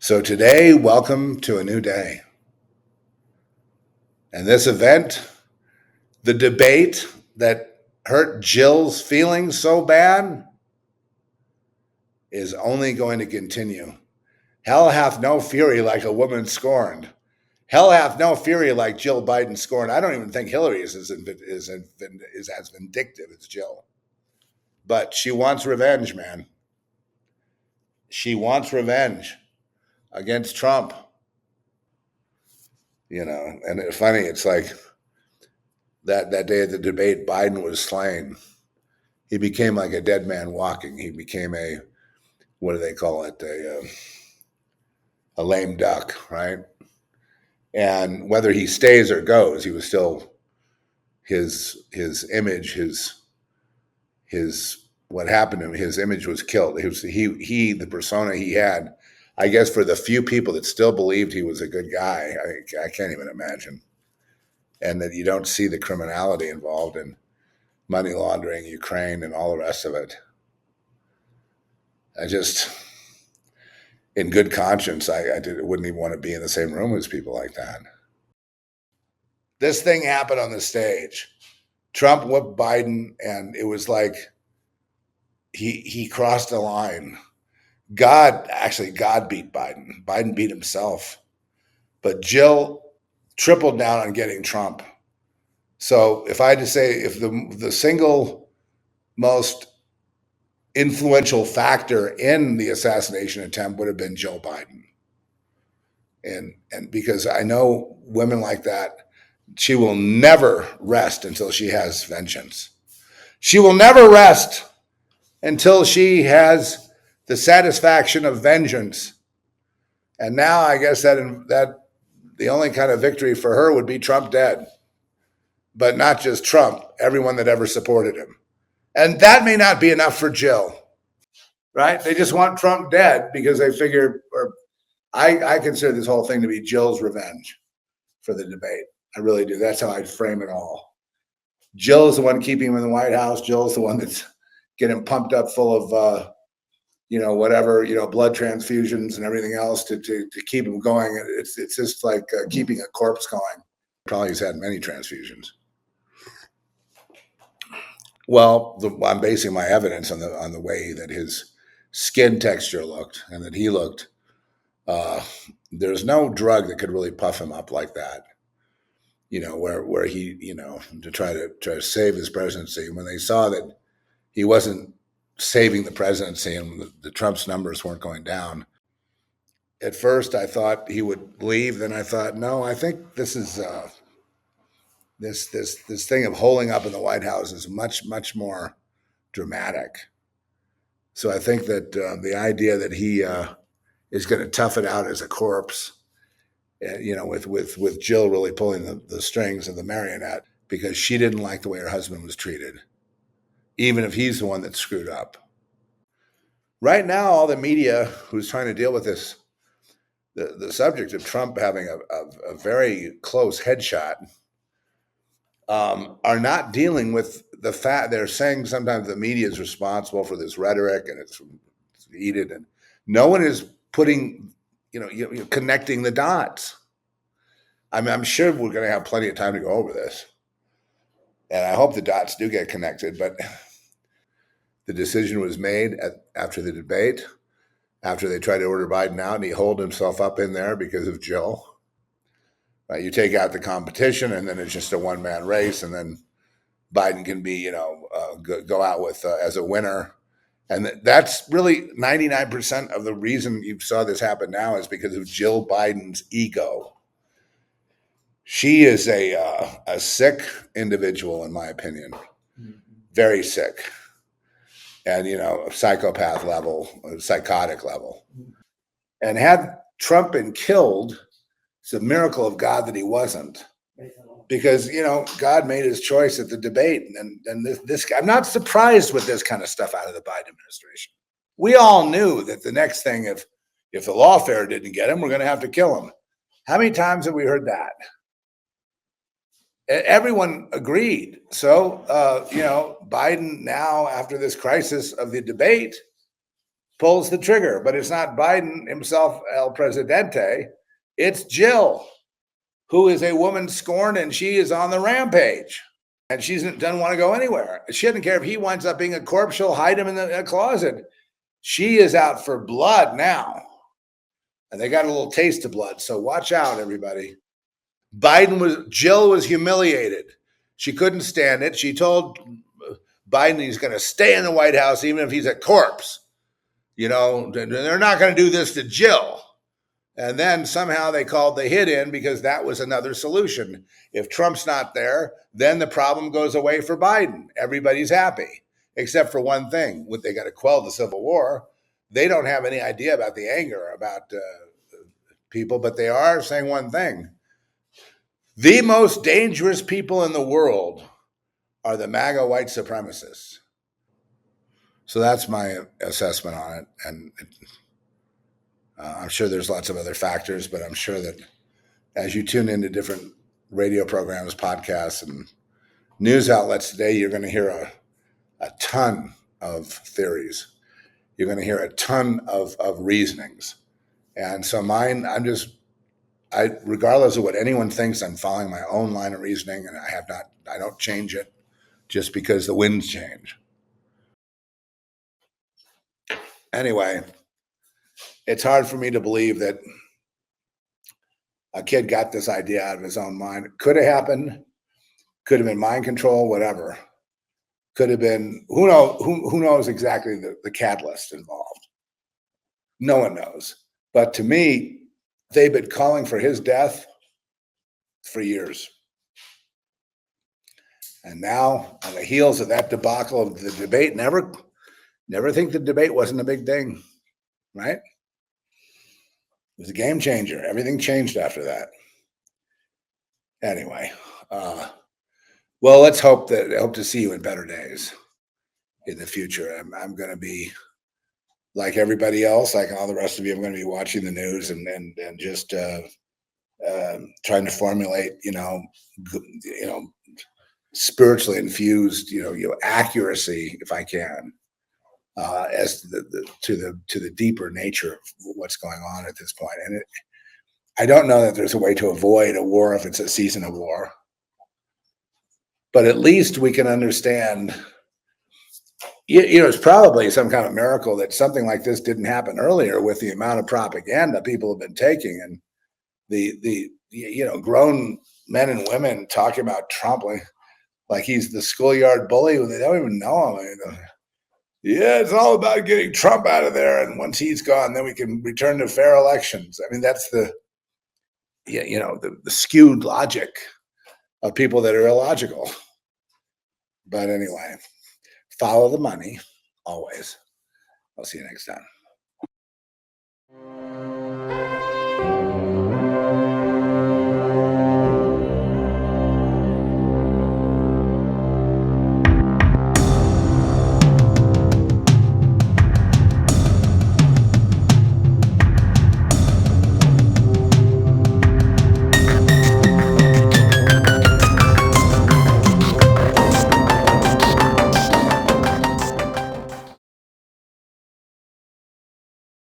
So today, welcome to a new day. And this event, the debate that hurt Jill's feelings so bad, is only going to continue. Hell hath no fury like a woman scorned. Hell hath no fury like Jill Biden scorned. I don't even think Hillary is as vindictive as Jill. But she wants revenge, man. She wants revenge against Trump. You know, and it's funny, it's like that day of the debate, Biden was slain. He became like a dead man walking. He became a, what do they call it? A lame duck, right? And whether he stays or goes, he was still his image, his what happened to him, his image was killed. He the persona he had, I guess for the few people that still believed he was a good guy, I can't even imagine. And that you don't see the criminality involved in money laundering, Ukraine, and all the rest of it. I just, in good conscience, I wouldn't even want to be in the same room as people like that. This thing happened on the stage. Trump whipped Biden, and it was like he crossed the line. God beat Biden. Biden beat himself. But Jill tripled down on getting Trump. So if I had to say, if the single most influential factor in the assassination attempt would have been Joe Biden. And because I know women like that, she will never rest until she has vengeance. She will never rest until she has the satisfaction of vengeance. And now I guess that the only kind of victory for her would be Trump dead. But not just Trump, everyone that ever supported him. And that may not be enough for Jill, right? They just want Trump dead because they figure, or I consider this whole thing to be Jill's revenge for the debate. I really do. That's how I'd frame it all. Jill is the one keeping him in the White House. Jill is the one that's getting pumped up full of, blood transfusions and everything else to keep him going. It's just like keeping a corpse going. Probably has had many transfusions. Well, I'm basing my evidence on the way that his skin texture looked and that he looked. There's no drug that could really puff him up like that. You know, where he, to try to save his presidency. When they saw that he wasn't saving the presidency and the Trump's numbers weren't going down, at first I thought he would leave. Then I thought, no, I think this is this thing of holding up in the White House is much, much more dramatic. So I think that the idea that he is going to tough it out as a corpse, with Jill really pulling the strings of the marionette because she didn't like the way her husband was treated, even if he's the one that screwed up. Right now, all the media who's trying to deal with this, the subject of Trump having a very close headshot, are not dealing with the fact. They're saying sometimes the media is responsible for this rhetoric and it's heated, and no one is putting, connecting the dots. I'm sure we're going to have plenty of time to go over this, and I hope the dots do get connected. But the decision was made after the debate, after they tried to order Biden out, and he holed himself up in there because of Jill. Right, you take out the competition, and then it's just a one-man race, and then Biden can be, go out with as a winner. And that's really 99% of the reason you saw this happen now is because of Jill Biden's ego. She is a sick individual, in my opinion, very sick, and psychopath level, psychotic level. And had Trump been killed, it's a miracle of God that he wasn't, because God made his choice at the debate, and this I'm not surprised with this kind of stuff out of the Biden administration. We all knew that the next thing, if the lawfare didn't get him, we're going to have to kill him. How many times have we heard that? Everyone agreed. So Biden now, after this crisis of the debate, pulls the trigger, but it's not Biden himself, El Presidente. It's Jill, who is a woman scorned, and she is on the rampage. And she doesn't want to go anywhere. She doesn't care if he winds up being a corpse. She'll hide him in the closet. She is out for blood now. And they got a little taste of blood. So watch out, everybody. Jill was humiliated. She couldn't stand it. She told Biden he's going to stay in the White House even if he's a corpse. You know, they're not going to do this to Jill. And then somehow they called the hit in because that was another solution. If Trump's not there, then the problem goes away for Biden. Everybody's happy, except for one thing. They got to quell the civil war. They don't have any idea about the anger about people, but they are saying one thing. The most dangerous people in the world are the MAGA white supremacists. So that's my assessment on it. And I'm sure there's lots of other factors, but I'm sure that as you tune into different radio programs, podcasts, and news outlets today, you're going to hear a ton of theories. You're going to hear a ton of reasonings. And so mine, regardless of what anyone thinks, I'm following my own line of reasoning, and I don't change it just because the winds change. Anyway, it's hard for me to believe that a kid got this idea out of his own mind. It could have happened, could have been mind control, whatever. Could have been, who knows exactly the catalyst involved. No one knows. But to me, they've been calling for his death for years. And now, on the heels of that debacle of the debate, never think the debate wasn't a big thing, right? It was a game changer. Everything changed after that. Anyway, well, let's hope to see you in better days in the future. I'm going to be like everybody else, like all the rest of you. I'm going to be watching the news and just trying to formulate, spiritually infused, accuracy if I can, as to the deeper nature of what's going on at this point. And I don't know that there's a way to avoid a war if it's a season of war, but at least we can understand. It's probably some kind of miracle that something like this didn't happen earlier with the amount of propaganda people have been taking, and the grown men and women talking about Trump like he's the schoolyard bully when they don't even know him. Yeah, it's all about getting Trump out of there, and once he's gone, then we can return to fair elections. I mean, that's the skewed logic of people that are illogical. But anyway, follow the money always. I'll see you next time.